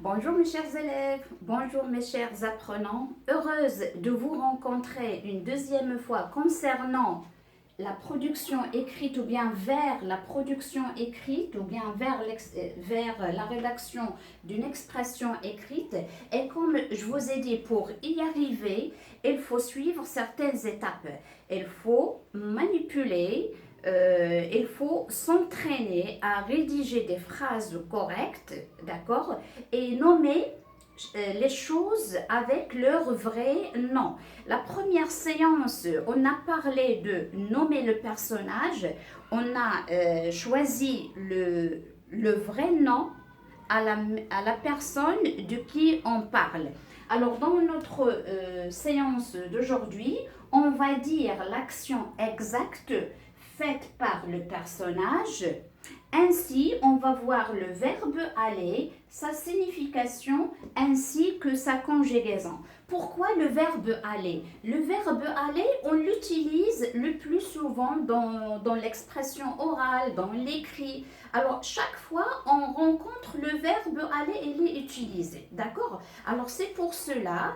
Bonjour mes chers élèves, bonjour mes chers apprenants. Heureuse de vous rencontrer une deuxième fois concernant la production écrite ou bien vers la production écrite ou bien vers la rédaction d'une expression écrite. Et comme je vous ai dit, pour y arriver, il faut suivre certaines étapes. Il faut manipuler, il faut s'entraîner à rédiger des phrases correctes, d'accord, et nommer les choses avec leur vrai nom. La première séance, on a parlé de nommer le personnage, on a choisi le vrai nom à la personne de qui on parle. Alors, dans notre séance d'aujourd'hui, on va dire l'action exacte faite par le personnage. Ainsi, on va voir le verbe aller, sa signification ainsi que sa conjugaison. Pourquoi le verbe aller? Le verbe aller, on l'utilise le plus souvent dans l'expression orale, dans l'écrit. Alors, chaque fois, on rencontre le verbe aller, il est utilisé. D'accord? Alors, c'est pour cela,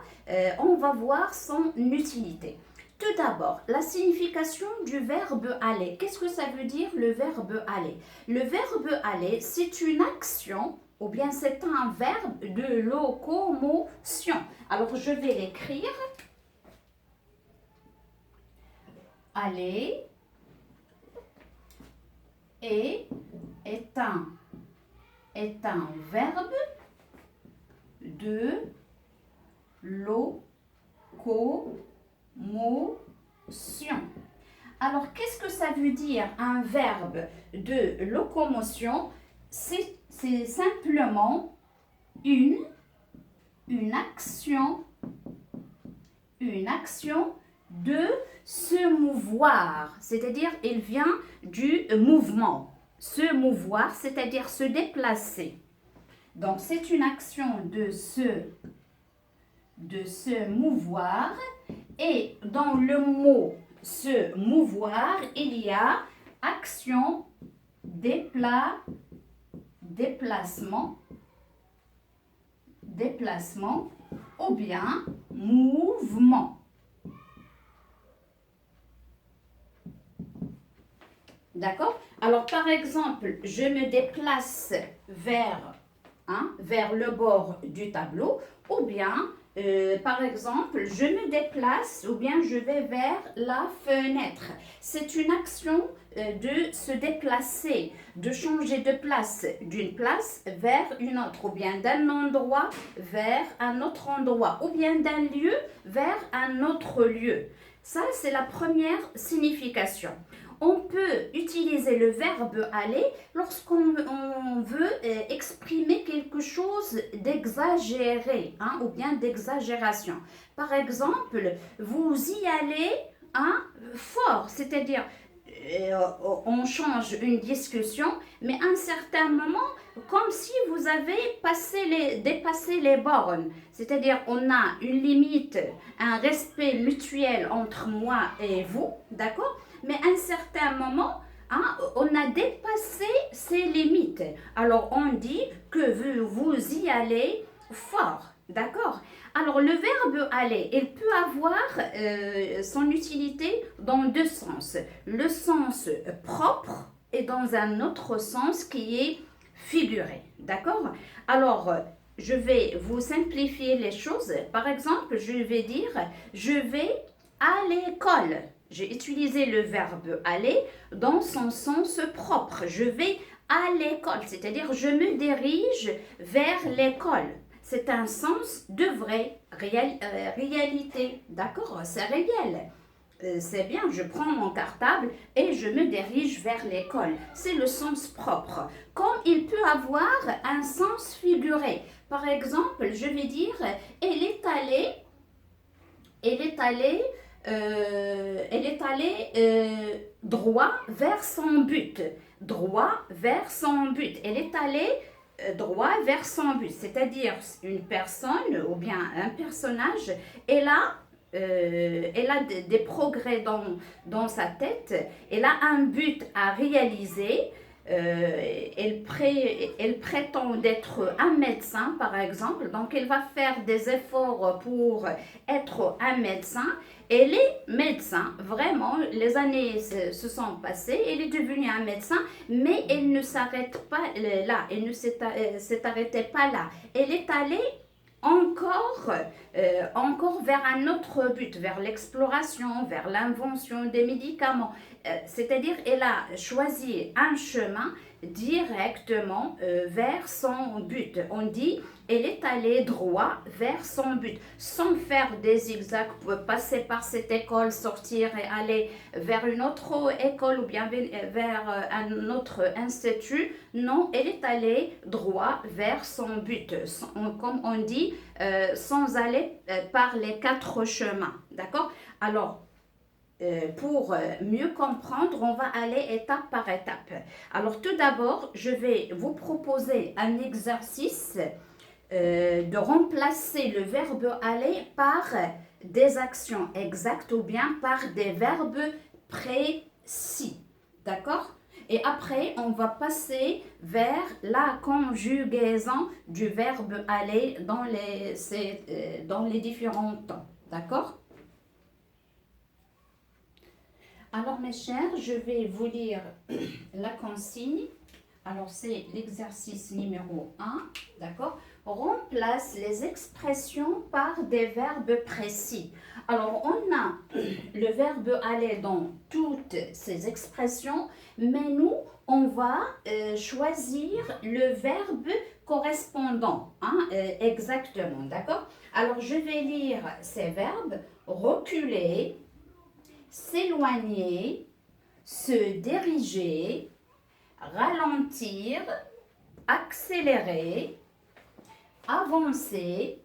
on va voir son utilité. Tout d'abord, la signification du verbe aller. Qu'est-ce que ça veut dire le verbe aller? Le verbe aller, c'est une action ou bien c'est un verbe de locomotion. Alors, je vais l'écrire. Aller est un verbe de locomotion. Alors, qu'est-ce que ça veut dire un verbe de locomotion? C'est simplement une action de se mouvoir, c'est-à-dire il vient du mouvement. Se mouvoir, c'est-à-dire se déplacer. Donc, c'est une action de se mouvoir. Et dans le mot se mouvoir, il y a action, déplacement ou bien mouvement. D'accord? Alors, par exemple, je me déplace vers le bord du tableau ou bien par exemple, je me déplace ou bien je vais vers la fenêtre. C'est une action de se déplacer, de changer de place, d'une place vers une autre, ou bien d'un endroit vers un autre endroit, ou bien d'un lieu vers un autre lieu. Ça, c'est la première signification. On peut utiliser le verbe aller lorsqu'on veut exprimer quelque chose d'exagéré ou bien d'exagération. Par exemple, vous y allez fort, c'est-à-dire on change une discussion, mais à un certain moment, comme si vous avez dépassé les bornes. C'est-à-dire on a une limite, un respect mutuel entre moi et vous, d'accord? Mais à un certain moment, on a dépassé ces limites. Alors on dit que vous y allez fort, d'accord? Alors le verbe aller, il peut avoir son utilité dans deux sens. Le sens propre et dans un autre sens qui est figuré, d'accord? Alors je vais vous simplifier les choses. Par exemple, je vais dire je vais à l'école. J'ai utilisé le verbe aller dans son sens propre. Je vais à l'école, c'est-à-dire je me dirige vers l'école. C'est un sens de vraie réalité. D'accord? C'est réel. C'est bien, je prends mon cartable et je me dirige vers l'école. C'est le sens propre. Comme il peut avoir un sens figuré. Par exemple, je vais dire, elle est droit vers son but. Droit vers son but. Elle est allée droit vers son but. C'est-à-dire une personne ou bien un personnage, elle a des progrès dans sa tête, elle a un but à réaliser. elle prétend d'être un médecin, par exemple, donc elle va faire des efforts pour être un médecin. Elle est médecin, vraiment, les années se sont passées, elle est devenue un médecin, mais elle ne s'arrête pas là, elle ne s'est arrêtée pas là. Elle est allée encore, encore vers un autre but, vers l'exploration, vers l'invention des médicaments. C'est-à-dire, elle a choisi un chemin directement vers son but. On dit, elle est allée droit vers son but, sans faire des zigzags, passer par cette école, sortir et aller vers une autre école ou bien vers un autre institut. Non, elle est allée droit vers son but, comme on dit, sans aller par les quatre chemins. D'accord? Alors, pour mieux comprendre, on va aller étape par étape. Alors, tout d'abord, je vais vous proposer un exercice de remplacer le verbe aller par des actions exactes ou bien par des verbes précis. D'accord? Et après, on va passer vers la conjugaison du verbe aller dans les différents temps. D'accord? Alors, mes chers, je vais vous lire la consigne. Alors, c'est l'exercice numéro 1, d'accord? Remplace les expressions par des verbes précis. Alors, on a le verbe aller dans toutes ces expressions, mais nous, on va choisir le verbe correspondant, exactement, d'accord? Alors, je vais lire ces verbes. Reculer, s'éloigner, se diriger, ralentir, accélérer, avancer,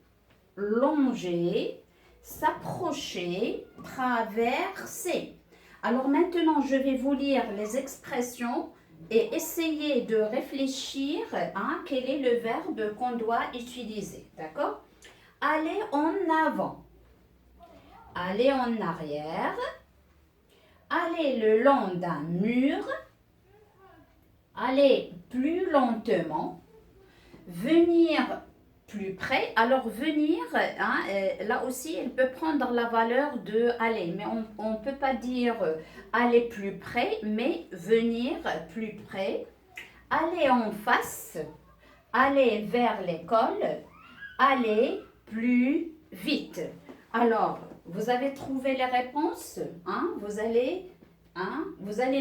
longer, s'approcher, traverser. Alors maintenant, je vais vous lire les expressions et essayer de réfléchir à quel est le verbe qu'on doit utiliser. D'accord? Aller en avant, aller en arrière, aller le long d'un mur, aller plus lentement, venir plus près. Alors venir, là aussi, elle peut prendre la valeur de aller, mais on ne peut pas dire aller plus près, mais venir plus près, aller en face, aller vers l'école, aller plus vite. Alors, vous avez trouvé les réponses, vous allez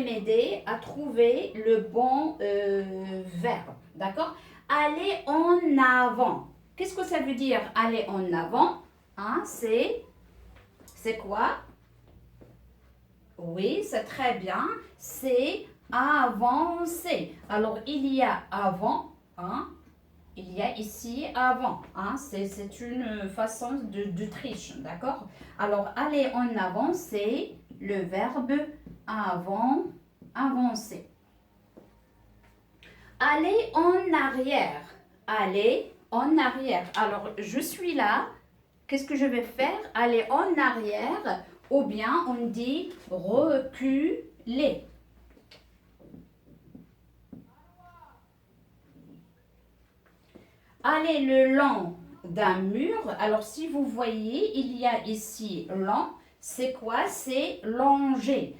m'aider à trouver le bon verbe, d'accord? Aller en avant. Qu'est-ce que ça veut dire aller en avant? C'est quoi? Oui, c'est très bien. C'est avancer. Alors, il y a avant, il y a ici avant. C'est une façon de triche, d'accord? Alors, aller en avant, c'est le verbe avant, avancer. Aller en arrière. Aller en arrière. Alors, je suis là. Qu'est-ce que je vais faire? Aller en arrière ou bien on dit reculer. Aller le long d'un mur. Alors, si vous voyez, il y a ici long. C'est quoi? C'est longer.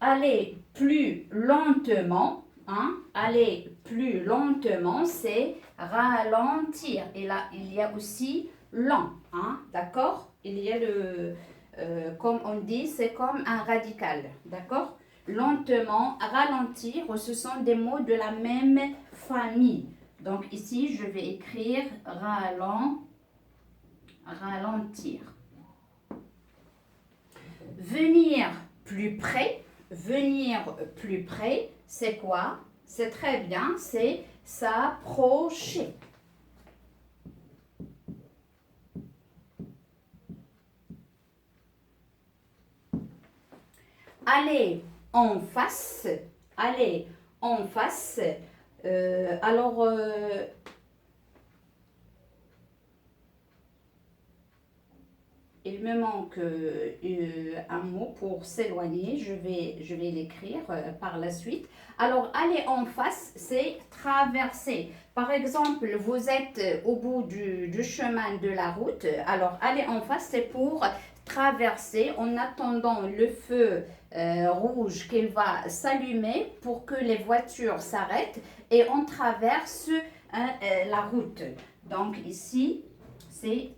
Aller plus lentement, aller plus lentement, c'est ralentir. Et là, il y a aussi lent, d'accord? Il y a comme on dit, c'est comme un radical, d'accord? Lentement, ralentir, ce sont des mots de la même famille. Donc ici, je vais écrire ralentir. Venir plus près. Venir plus près, c'est quoi? C'est très bien, c'est s'approcher. Aller en face, aller en face. il me manque un mot pour s'éloigner. Je vais l'écrire par la suite. Alors, aller en face, c'est traverser. Par exemple, vous êtes au bout du chemin de la route. Alors, aller en face, c'est pour traverser en attendant le feu rouge qu'il va s'allumer pour que les voitures s'arrêtent et on traverse la route. Donc, ici, c'est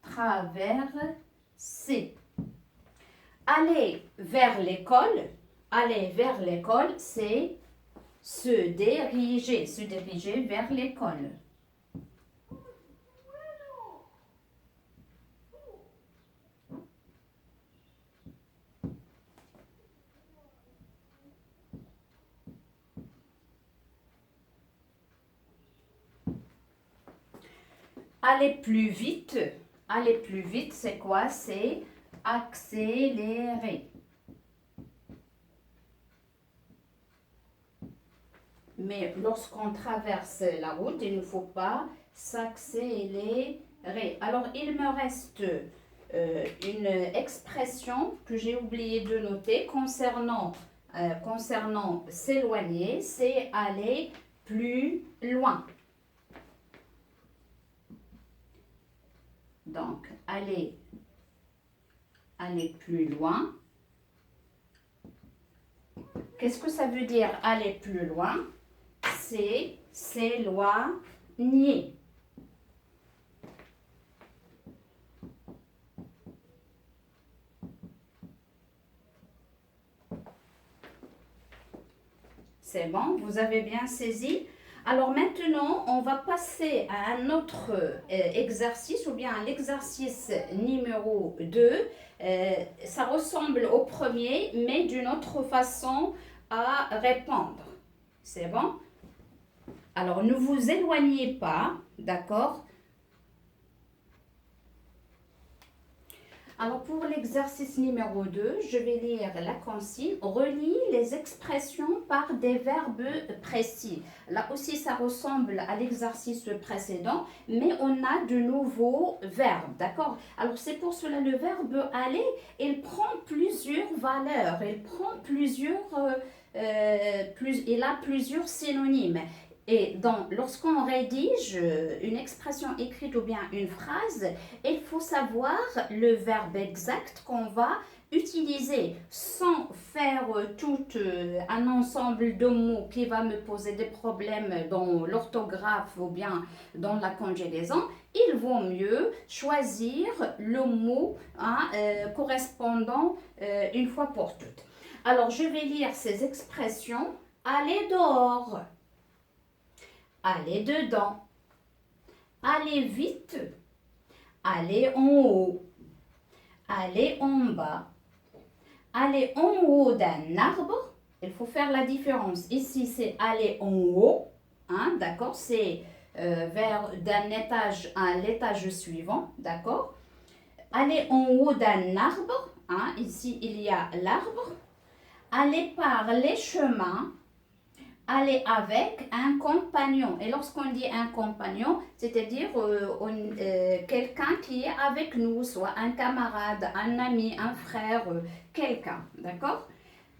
traverser. Aller vers l'école, c'est se diriger vers l'école. Aller plus vite, c'est quoi? C'est accélérer. Mais lorsqu'on traverse la route, il ne faut pas s'accélérer. Alors, il me reste une expression que j'ai oublié de noter concernant s'éloigner, c'est aller plus loin. Donc, aller plus loin. Qu'est-ce que ça veut dire aller plus loin? C'est s'éloigner. C'est bon, vous avez bien saisi? Alors maintenant, on va passer à un autre exercice ou bien à l'exercice numéro 2. Ça ressemble au premier, mais d'une autre façon à répondre. C'est bon? Alors, ne vous éloignez pas, d'accord? Alors, pour l'exercice numéro 2, je vais lire la consigne. Relie les expressions par des verbes précis. Là aussi, ça ressemble à l'exercice précédent, mais on a de nouveaux verbes, d'accord? Alors, c'est pour cela le verbe aller, il prend plusieurs valeurs, il a plusieurs synonymes. Et donc, lorsqu'on rédige une expression écrite ou bien une phrase, il faut savoir le verbe exact qu'on va utiliser sans faire tout un ensemble de mots qui va me poser des problèmes dans l'orthographe ou bien dans la conjugaison. Il vaut mieux choisir le mot correspondant une fois pour toutes. Alors, je vais lire ces expressions. Aller dehors. Aller dedans, aller vite, aller en haut, aller en bas, aller en haut d'un arbre. Il faut faire la différence. Ici, c'est aller en haut, d'accord? C'est vers d'un étage à l'étage suivant, d'accord? Aller en haut d'un arbre, ici, il y a l'arbre. Aller par les chemins. Aller avec un compagnon. Et lorsqu'on dit un compagnon, c'est-à-dire quelqu'un qui est avec nous, soit un camarade, un ami, un frère, quelqu'un. D'accord?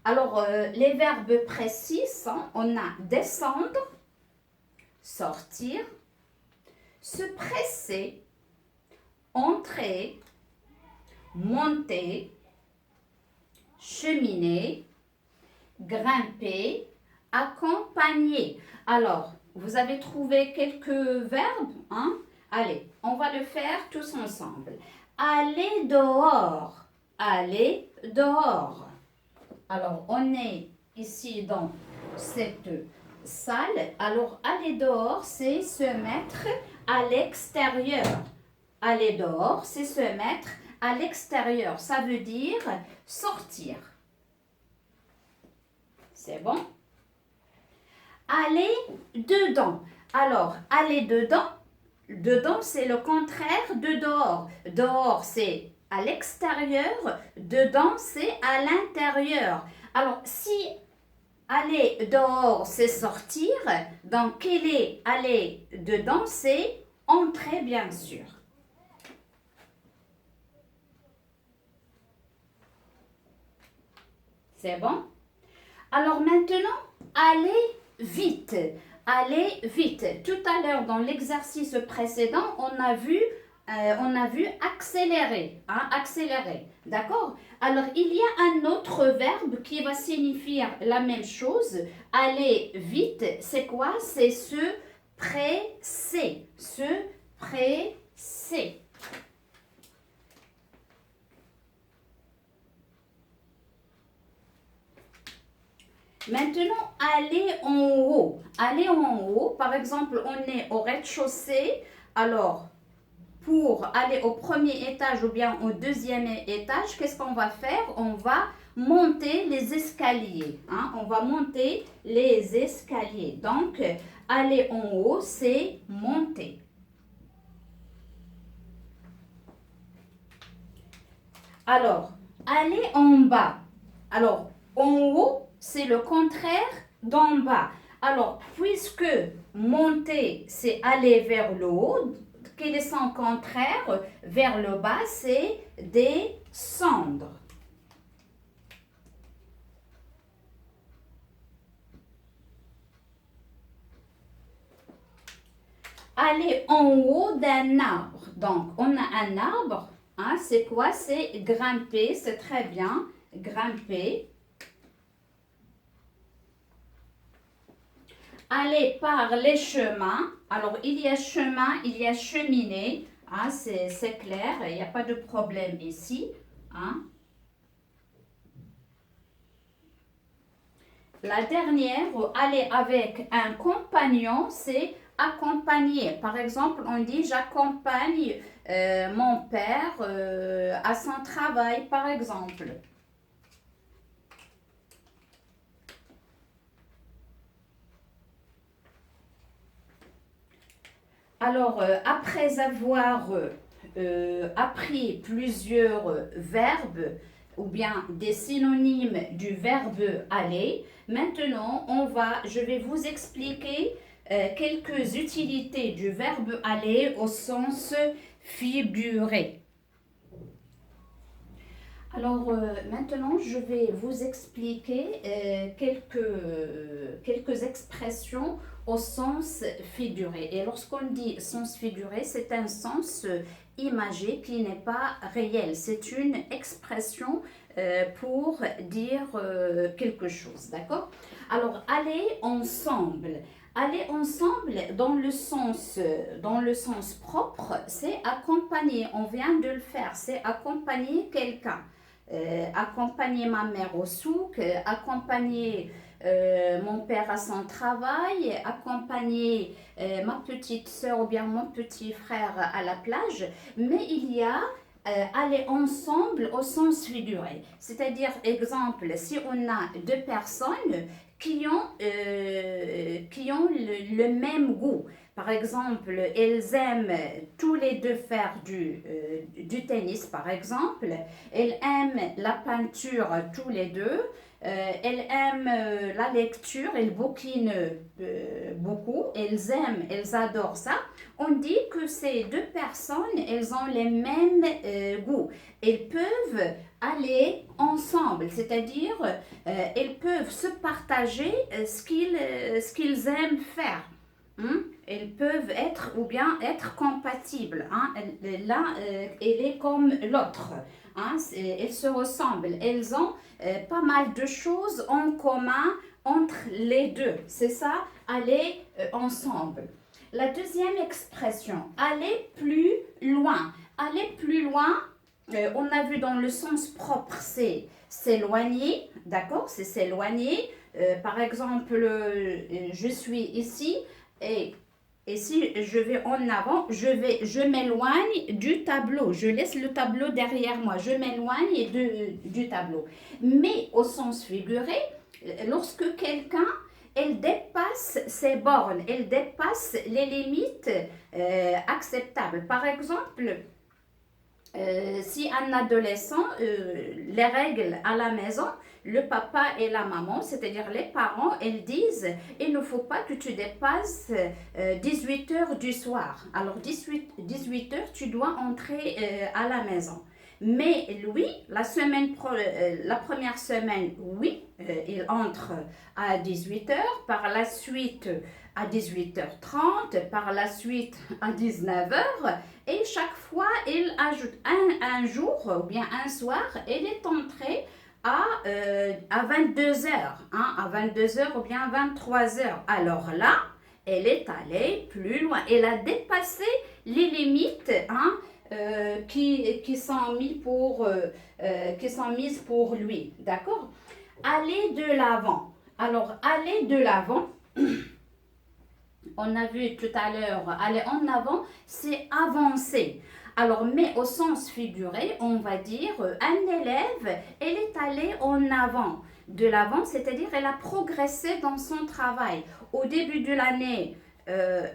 Alors, les verbes précis sont, on a descendre, sortir, se presser, entrer, monter, cheminer, grimper, accompagner. Alors, vous avez trouvé quelques verbes, Allez, on va le faire tous ensemble. Aller dehors. Aller dehors. Alors, on est ici dans cette salle. Alors, aller dehors, c'est se mettre à l'extérieur. Aller dehors, c'est se mettre à l'extérieur. Ça veut dire sortir. C'est bon? Aller dedans. Alors, aller dedans, c'est le contraire de dehors. Dehors, c'est à l'extérieur. Dedans, c'est à l'intérieur. Alors, si aller dehors, c'est sortir, donc quel est aller dedans? C'est entrer, bien sûr. C'est bon? Alors maintenant, allez vite. Allez vite. Tout à l'heure, dans l'exercice précédent, on a vu accélérer. Hein, accélérer. D'accord? Alors, il y a un autre verbe qui va signifier la même chose. Aller vite, c'est quoi? C'est se presser. Se presser. Maintenant, aller en haut. Aller en haut, par exemple, on est au rez-de-chaussée. Alors, pour aller au premier étage ou bien au deuxième étage, qu'est-ce qu'on va faire? On va monter les escaliers. Hein? On va monter les escaliers. Donc, aller en haut, c'est monter. Alors, aller en bas. Alors, en haut, c'est le contraire d'en bas. Alors, puisque monter, c'est aller vers le haut, quel est son contraire? Vers le bas, c'est descendre. Aller en haut d'un arbre. Donc, on a un arbre. Hein, c'est quoi? C'est grimper. C'est très bien. Grimper. Aller par les chemins. Alors, il y a chemin, il y a cheminée. Hein, c'est clair, il n'y a pas de problème ici. Hein. La dernière, aller avec un compagnon, c'est accompagner. Par exemple, on dit j'accompagne mon père à son travail, par exemple. Alors, après avoir appris plusieurs verbes ou bien des synonymes du verbe aller, maintenant, je vais vous expliquer quelques utilités du verbe aller au sens figuré. Alors maintenant, je vais vous expliquer quelques expressions au sens figuré. Et lorsqu'on dit sens figuré, c'est un sens imagé qui n'est pas réel. C'est une expression pour dire quelque chose, d'accord? Alors, aller ensemble. Aller ensemble dans le sens propre, c'est accompagner. On vient de le faire, c'est accompagner quelqu'un. Accompagner ma mère au souk, accompagner mon père à son travail, accompagner ma petite soeur ou bien mon petit frère à la plage, mais il y a aller ensemble au sens figuré. C'est-à-dire, exemple, si on a deux personnes qui ont le même goût, par exemple, elles aiment tous les deux faire du tennis, par exemple. Elles aiment la peinture tous les deux. Elles aiment la lecture, elles bouquinent beaucoup. Elles adorent ça. On dit que ces deux personnes, elles ont les mêmes goûts. Elles peuvent aller ensemble, c'est-à-dire elles peuvent se partager ce qu'ils aiment faire. Elles peuvent être ou bien être compatibles. Hein. L'un, elle est comme l'autre. Hein. Elles se ressemblent. Elles ont pas mal de choses en commun entre les deux. C'est ça, aller ensemble. La deuxième expression, aller plus loin. Aller plus loin, on a vu dans le sens propre, c'est s'éloigner, d'accord? C'est s'éloigner. Par exemple, je suis ici et si je vais en avant, je m'éloigne du tableau. Je laisse le tableau derrière moi. Je m'éloigne du tableau. Mais au sens figuré, lorsque quelqu'un, elle dépasse ses bornes, elle dépasse les limites acceptables. Par exemple, si un adolescent, les règles à la maison, le papa et la maman, c'est-à-dire les parents, ils disent il ne faut pas que tu dépasses 18 heures du soir. Alors 18 heures, tu dois entrer à la maison. Mais lui, la première semaine, oui, il entre à 18 heures, par la suite à 18h30, par la suite à 19 heures, et chaque fois il ajoute un jour ou bien un soir, il est entré à 22 heures, hein, à 22 heures ou bien 23 heures. Alors là, elle est allée plus loin, elle a dépassé les limites, hein, qui sont mises pour lui, d'accord? Aller de l'avant. Alors, aller de l'avant, on a vu tout à l'heure, aller en avant, c'est avancer. Alors, mais au sens figuré, on va dire, un élève, elle est allée en avant. De l'avant, c'est-à-dire elle a progressé dans son travail. Au début de l'année,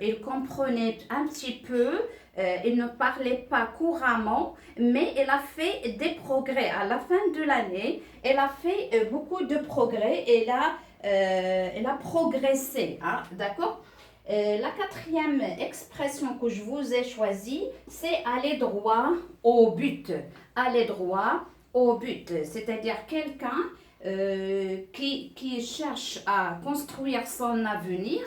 il comprenait un petit peu, il ne parlait pas couramment, mais elle a fait des progrès. À la fin de l'année, elle a fait beaucoup de progrès, elle a progressé, hein, d'accord? La quatrième expression que je vous ai choisie, c'est aller droit au but. Aller droit au but, c'est-à-dire quelqu'un qui cherche à construire son avenir,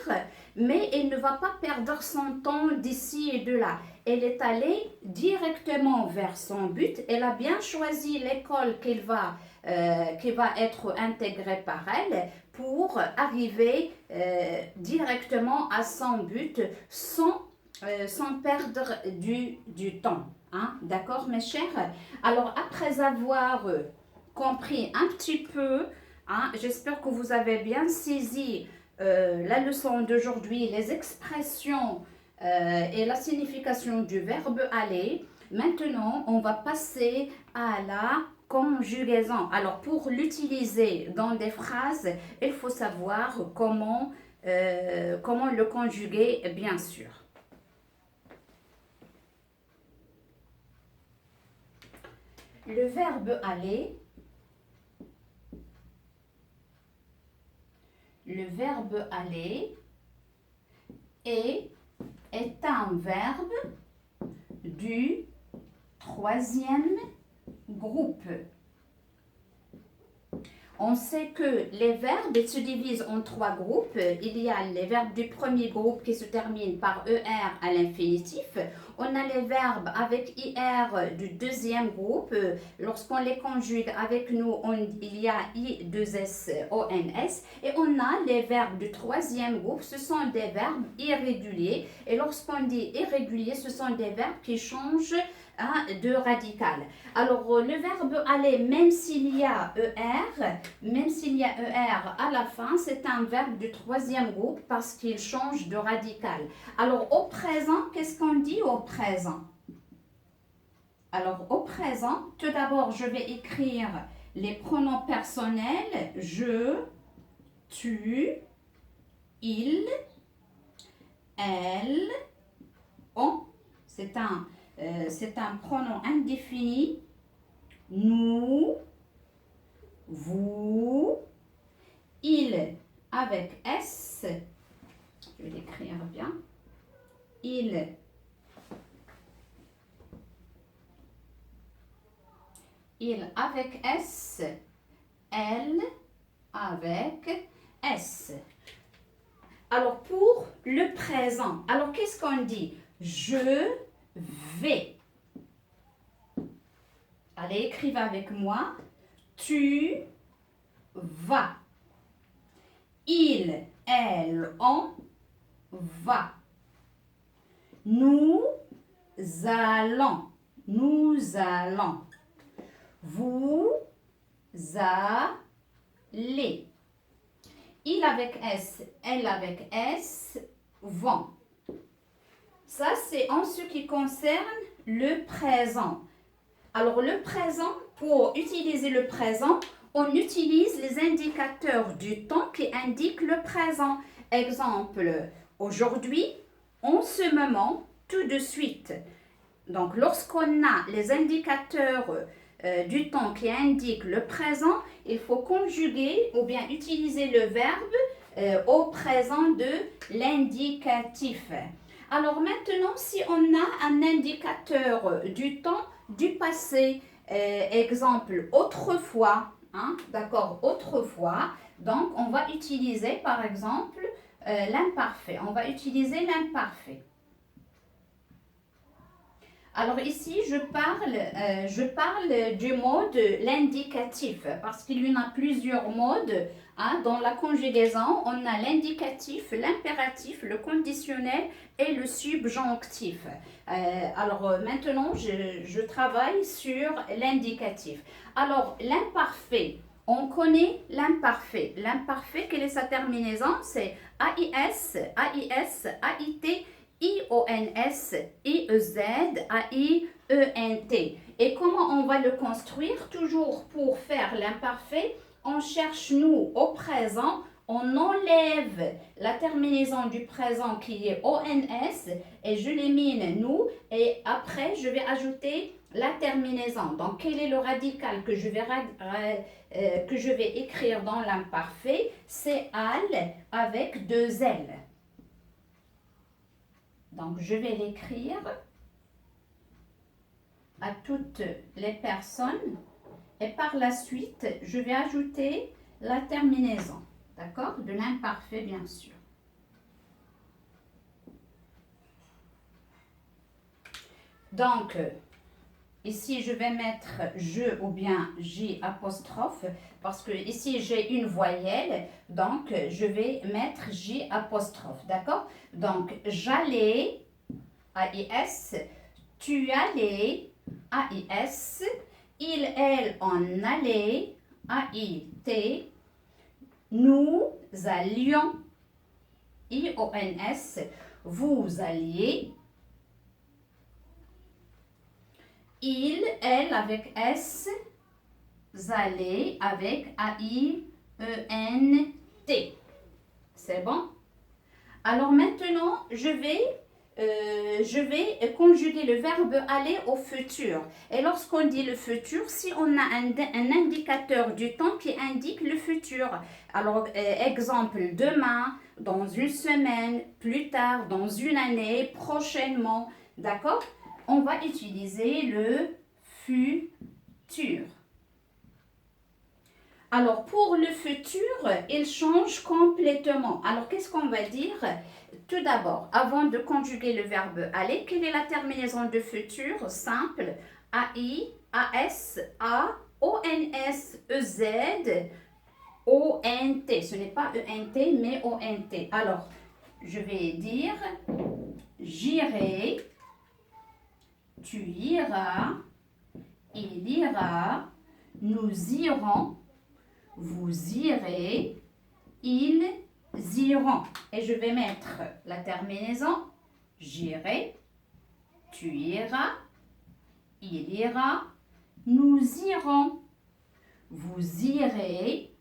mais il ne va pas perdre son temps d'ici et de là. Elle est allée directement vers son but. Elle a bien choisi l'école qui va être intégrée par elle pour arriver directement à son but sans perdre du temps. Hein? D'accord, mes chers? Alors, après avoir compris un petit peu, hein, j'espère que vous avez bien saisi la leçon d'aujourd'hui, les expressions et la signification du verbe aller. Maintenant, on va passer à la conjugaison. Alors, pour l'utiliser dans des phrases, il faut savoir comment le conjuguer, bien sûr. Le verbe aller, est un verbe du troisième groupe. On sait que les verbes se divisent en trois groupes. Il y a les verbes du premier groupe qui se terminent par ER à l'infinitif. On a les verbes avec IR du deuxième groupe. Lorsqu'on les conjugue avec nous, il y a I2SONS. Et on a les verbes du troisième groupe. Ce sont des verbes irréguliers. Et lorsqu'on dit irrégulier, ce sont des verbes qui changent de radical. Alors, le verbe aller, même s'il y a ER à la fin, c'est un verbe du troisième groupe parce qu'il change de radical. Alors, au présent, qu'est-ce qu'on dit au présent? Alors, au présent, tout d'abord, je vais écrire les pronoms personnels. Je, tu, il, elle, on. C'est un pronom indéfini. Nous, vous, il avec S. Je vais l'écrire bien. Il avec S. Elle avec S. Alors, pour le présent, alors qu'est-ce qu'on dit? Je vais. Allez, écrivez avec moi. Tu vas. Il, elle, on va. Nous allons. Nous allons. Vous allez. Il avec S, elle avec S, vont. Ça, c'est en ce qui concerne le présent. Alors, le présent, pour utiliser le présent, on utilise les indicateurs du temps qui indiquent le présent. Exemple, aujourd'hui, en ce moment, tout de suite. Donc, lorsqu'on a les indicateurs du temps qui indiquent le présent, il faut conjuguer ou bien utiliser le verbe au présent de l'indicatif. Alors maintenant, si on a un indicateur du temps du passé, exemple, autrefois, hein, d'accord, autrefois. Donc, on va utiliser, par exemple, l'imparfait. On va utiliser l'imparfait. Alors ici, je parle du mode l'indicatif parce qu'il y en a plusieurs modes. Hein. Dans la conjugaison, on a l'indicatif, l'impératif, le conditionnel et le subjonctif. Alors maintenant, je travaille sur l'indicatif. Alors l'imparfait, on connaît l'imparfait. L'imparfait, quelle est sa terminaison? C'est AIS, AIS, AIT. IONS, IEZ, AIENT. Et comment on va le construire? Toujours pour faire l'imparfait, on cherche nous au présent, on enlève la terminaison du présent qui est ONS et je l'élimine nous et après je vais ajouter la terminaison. Donc quel est le radical que je vais écrire dans l'imparfait? C'est al avec deux L. Donc, je vais l'écrire à toutes les personnes et par la suite, je vais ajouter la terminaison, d'accord? De l'imparfait, bien sûr. Donc, ici, je vais mettre je ou bien j apostrophe parce que ici, j'ai une voyelle. Donc, je vais mettre j apostrophe. D'accord? Donc, j'allais, AIS, tu allais, AIS, il, elle, on allait, AIT, nous allions, IONS, vous alliez, il, elle avec S, allaient avec AIENT. C'est bon? Alors maintenant, je vais conjuguer le verbe aller au futur. Et lorsqu'on dit le futur, si on a un indicateur du temps qui indique le futur. Alors, exemple, demain, dans une semaine, plus tard, dans une année, prochainement. D'accord? On va utiliser le futur. Alors, pour le futur, il change complètement. Alors, qu'est-ce qu'on va dire? Tout d'abord, avant de conjuguer le verbe aller, quelle est la terminaison de futur? Simple. AI, AS, A, ONS, EZ, ONT. Ce n'est pas ENT, mais ONT. Alors, je vais dire j'irai, tu iras, il ira, nous irons, vous irez, ils iront. Et je vais mettre la terminaison. J'irai, tu iras, il ira, nous irons, vous irez,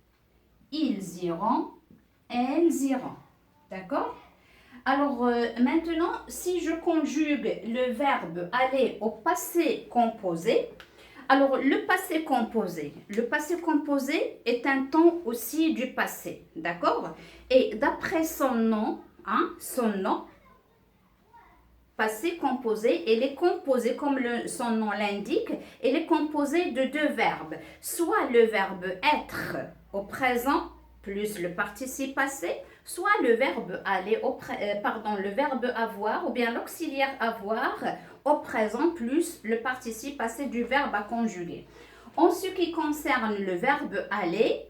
ils iront, elles iront. D'accord? Alors maintenant, si je conjugue le verbe aller au passé composé, alors le passé composé est un temps aussi du passé, d'accord? Et d'après son nom, passé composé, il est composé, comme son nom l'indique, il est composé de deux verbes. Soit le verbe être au présent plus le participe passé, soit le verbe aller le verbe avoir ou bien l'auxiliaire avoir au présent plus le participe passé du verbe à conjuguer. En ce qui concerne le verbe aller,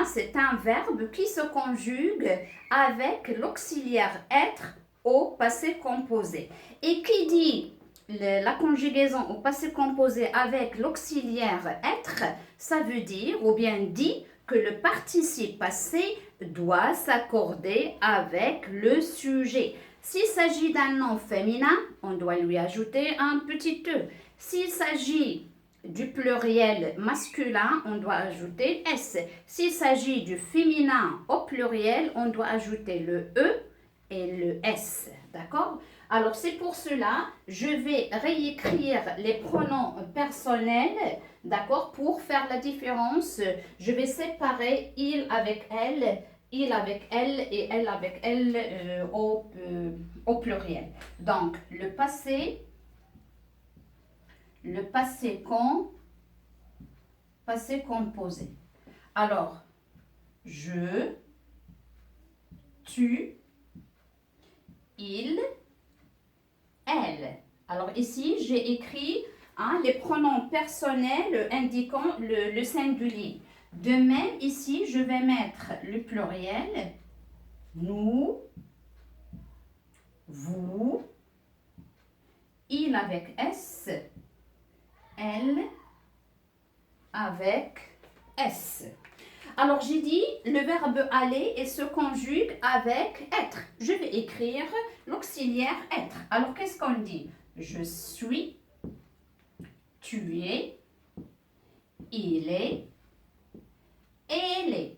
c'est un verbe qui se conjugue avec l'auxiliaire être au passé composé. Et qui dit la conjugaison au passé composé avec l'auxiliaire être, ça veut dire ou bien dit que le participe passé doit s'accorder avec le sujet. S'il s'agit d'un nom féminin, on doit lui ajouter un petit e. S'il s'agit du pluriel masculin, on doit ajouter s. S'il s'agit du féminin au pluriel, on doit ajouter le e et le s. D'accord? Alors, c'est pour cela, je vais réécrire les pronoms personnels, d'accord, pour faire la différence. Je vais séparer il avec elle et elle avec elle au pluriel. Donc, le passé passé composé. Alors, je, tu, il, elle. Alors ici, j'ai écrit les pronoms personnels indiquant le singulier. De même, ici, je vais mettre le pluriel. Nous, vous, il avec S, elle avec S. Alors, j'ai dit le verbe aller et se conjugue avec être. Je vais écrire l'auxiliaire être. Alors, qu'est-ce qu'on dit? Je suis, tu es, il est, elle est.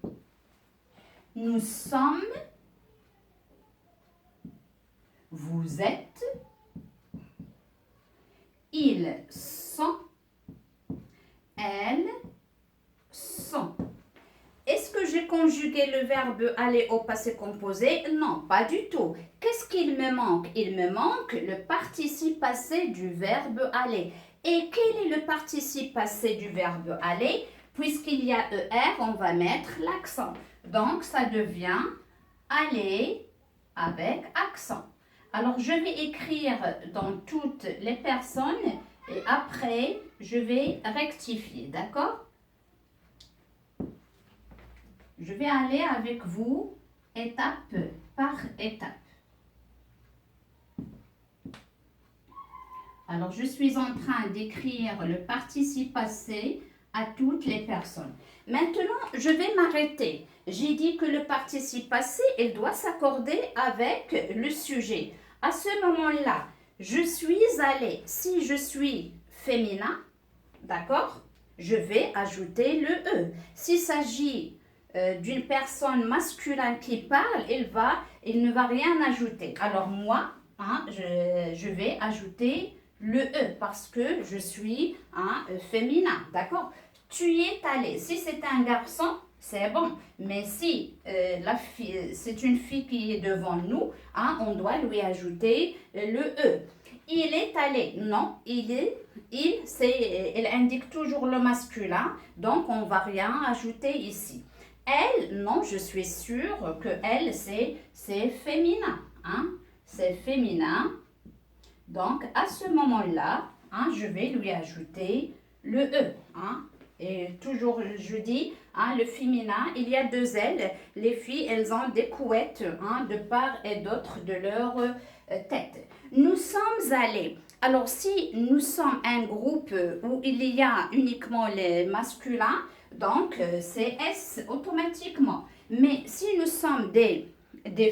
Nous sommes, vous êtes, ils sont, elles sont. Est-ce que j'ai conjugué le verbe aller au passé composé? Non, pas du tout. Qu'est-ce qu'il me manque? Il me manque le participe passé du verbe aller. Et quel est le participe passé du verbe aller? Puisqu'il y a ER, on va mettre l'accent. Donc, ça devient aller avec accent. Alors, je vais écrire dans toutes les personnes et après, je vais rectifier, d'accord? Je vais aller avec vous étape par étape. Alors, je suis en train d'écrire le participe passé à toutes les personnes. Maintenant, je vais m'arrêter. J'ai dit que le participe passé, il doit s'accorder avec le sujet. À ce moment-là, je suis allée. Si je suis féminin, d'accord, je vais ajouter le E. S'il s'agit d'une personne masculine qui parle, il ne va rien ajouter. Alors moi, je vais ajouter le E parce que je suis féminin, d'accord? Tu y es allé. Si c'est un garçon, c'est bon. Mais si c'est une fille qui est devant nous, on doit lui ajouter le E. Il est allé. Non, il indique toujours le masculin, donc on ne va rien ajouter ici. Elle, non, je suis sûre que elle, c'est féminin. C'est féminin. Donc, à ce moment-là, je vais lui ajouter le E. Et toujours, je dis, le féminin, il y a deux L. Les filles, elles ont des couettes de part et d'autre de leur tête. Nous sommes allés. Alors, si nous sommes un groupe où il y a uniquement les masculins, donc c'est S automatiquement. Mais si nous sommes des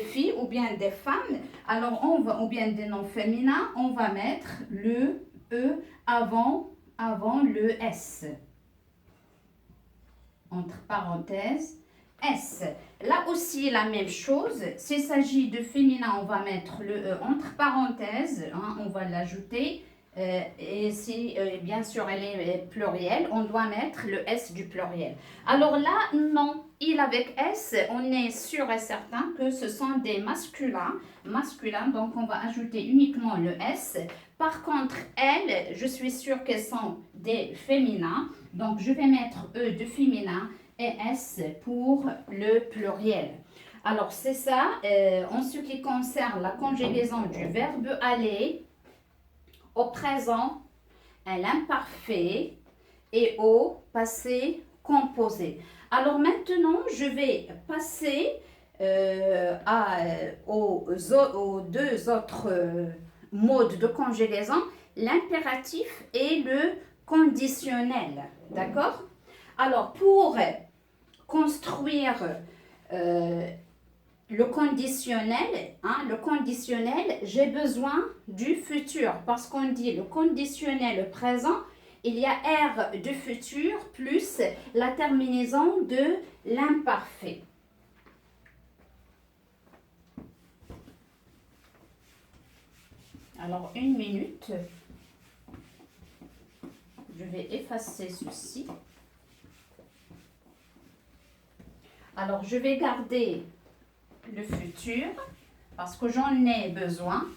filles ou bien des femmes, alors ou bien des noms féminins, on va mettre le E avant le S. Entre parenthèses, S. Là aussi, la même chose. S'il s'agit de féminin, on va mettre le E entre parenthèses. On va l'ajouter. Et si, bien sûr, elle est plurielle, on doit mettre le S du pluriel. Alors là, non. Il avec S, on est sûr et certain que ce sont des masculins. Donc on va ajouter uniquement le S. Par contre, elles, je suis sûre qu'elles sont des féminins. Donc, je vais mettre E de féminin et S pour le pluriel. Alors, c'est ça. En ce qui concerne la conjugaison du verbe aller au présent, à l'imparfait et au passé composé. Alors, maintenant, je vais passer aux deux autres modes de conjugaison, l'impératif et le conditionnel. D'accord? Alors, pour construire le conditionnel, j'ai besoin du futur parce qu'on dit le conditionnel présent, il y a R de futur plus la terminaison de l'imparfait. Alors, une minute. Je vais effacer ceci. Alors, je vais garder le futur parce que j'en ai besoin.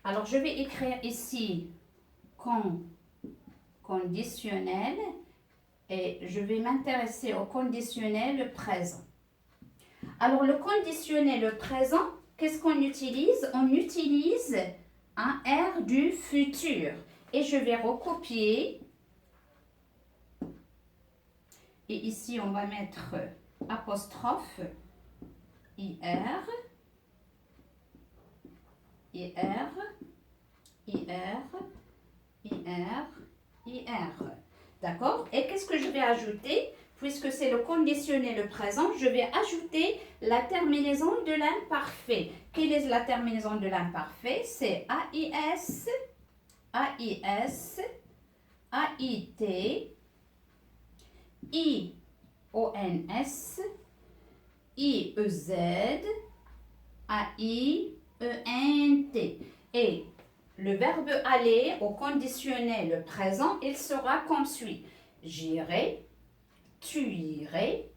Alors, je vais écrire ici conditionnel et je vais m'intéresser au conditionnel présent. Alors, le conditionnel présent, qu'est-ce qu'on utilise? On utilise un R du futur. Et je vais recopier. Et ici, on va mettre apostrophe IR, IR, IR, IR, IR. D'accord? Et qu'est-ce que je vais ajouter? Puisque c'est le conditionnel présent, je vais ajouter la terminaison de l'imparfait. Quelle est la terminaison de l'imparfait? C'est AIS, AIS, AIT, IONS, IEZ, AIENT. Et le verbe aller au conditionnel présent, il sera comme suit. J'irai, tu irais,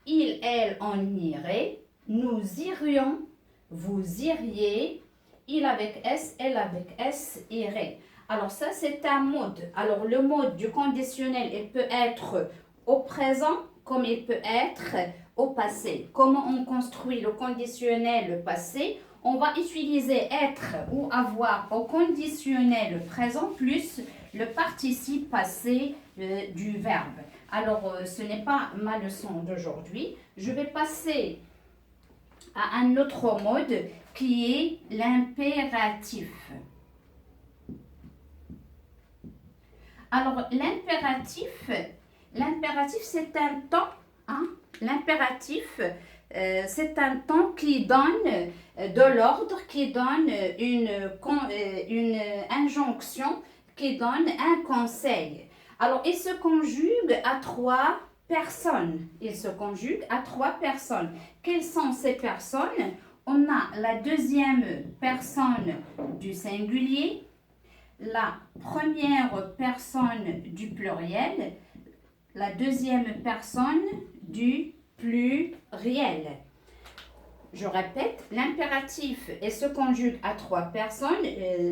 il, elle, on irait, nous irions, vous iriez, il avec S, elle avec S, irait. Alors ça, c'est un mode. Alors le mode du conditionnel, il peut être au présent comme il peut être au passé. Comment on construit le conditionnel passé? On va utiliser être ou avoir au conditionnel présent plus le participe passé du verbe. Alors, ce n'est pas ma leçon d'aujourd'hui. Je vais passer à un autre mode qui est l'impératif. Alors, l'impératif, c'est un temps, hein? L'impératif, c'est un temps qui donne de l'ordre, qui donne une injonction, qui donne un conseil. Alors, il se conjugue à 3 personnes. Il se conjugue à 3 personnes. Quelles sont ces personnes? On a la deuxième personne du singulier, la première personne du pluriel, la deuxième personne du pluriel. Je répète, l'impératif se conjugue à 3 personnes.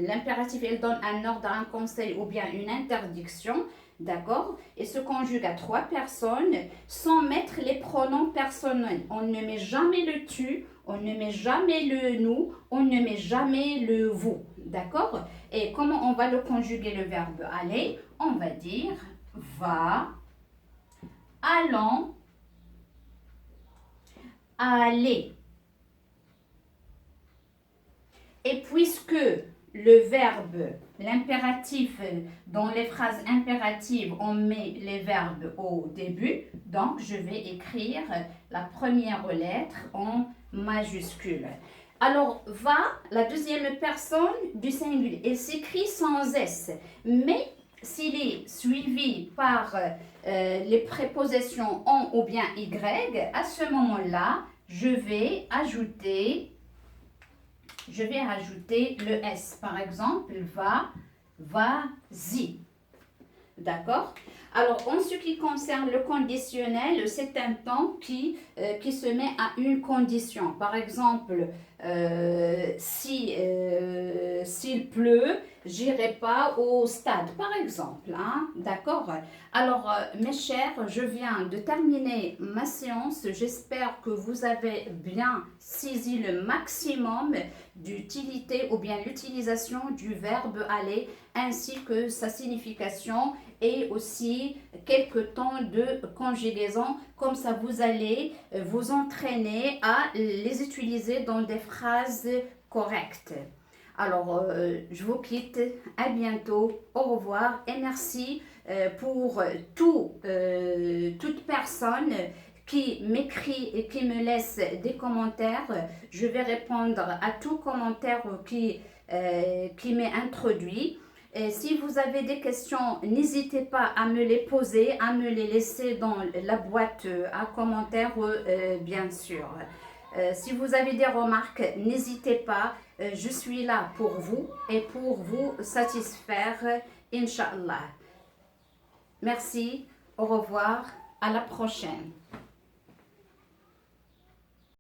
L'impératif, il donne un ordre, un conseil ou bien une interdiction. D'accord? Il se conjugue à 3 personnes sans mettre les pronoms personnels. On ne met jamais le tu, on ne met jamais le nous, on ne met jamais le vous. D'accord? Et comment on va le conjuguer le verbe aller? On va dire va, allons, aller. Et puisque le verbe, l'impératif, dans les phrases impératives, on met les verbes au début, donc je vais écrire la première lettre en majuscule. Alors, va, la deuxième personne du singulier, elle s'écrit sans S, mais s'il est suivi par les prépositions on ou bien y, à ce moment-là, je vais ajouter le S. Par exemple, va, vas-y. D'accord? Alors, en ce qui concerne le conditionnel, c'est un temps qui se met à une condition. Par exemple, s'il pleut, j'irai pas au stade, par exemple. Hein? D'accord? Alors, mes chers, je viens de terminer ma séance. J'espère que vous avez bien saisi le maximum d'utilité ou bien l'utilisation du verbe aller ainsi que sa signification et aussi quelques temps de conjugaison. Comme ça, vous allez vous entraîner à les utiliser dans des phrases correctes. Alors, je vous quitte. À bientôt. Au revoir et merci pour toute personne qui m'écrit et qui me laisse des commentaires. Je vais répondre à tout commentaire qui m'est introduit. Et si vous avez des questions, n'hésitez pas à me les poser, à me les laisser dans la boîte à commentaires, bien sûr. Si vous avez des remarques, n'hésitez pas. Je suis là pour vous et pour vous satisfaire, Inch'Allah. Merci, au revoir, à la prochaine.